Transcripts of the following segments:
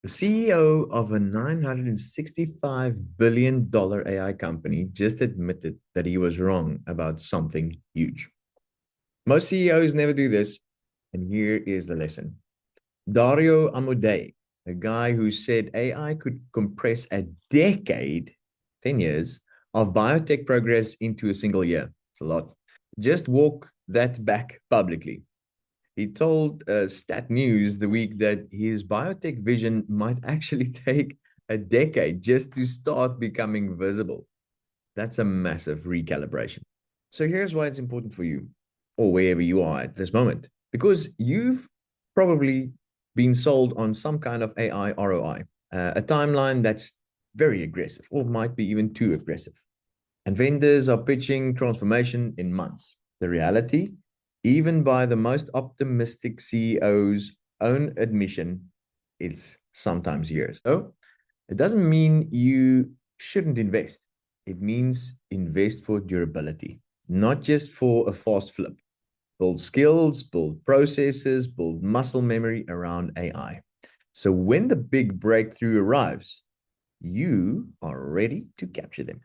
The CEO of a $965 billion AI company just admitted that he was wrong about something huge. Most CEOs never do this, and here is the lesson. Dario Amodei, a guy who said AI could compress a decade, 10 years, of biotech progress into a single year. It's a lot. Just walk that back publicly. He told Stat News the week that his biotech vision might actually take a decade just to start becoming visible. That's a massive recalibration. So here's why it's important for you, or wherever you are at this moment, because you've probably been sold on some kind of AI ROI, a timeline that's very aggressive, or might be even too aggressive. And vendors are pitching transformation in months. The reality, even by the most optimistic CEO's own admission, it's sometimes years. So it doesn't mean you shouldn't invest. It means invest for durability, not just for a fast flip. Build skills, build processes, build muscle memory around AI. So when the big breakthrough arrives, you are ready to capture them.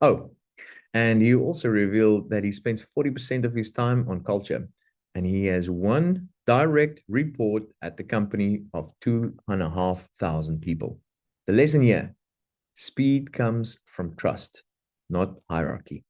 Oh, and he also revealed that he spends 40% of his time on culture, and he has one direct report at the company of 2,500 people. The lesson here: speed comes from trust, not hierarchy.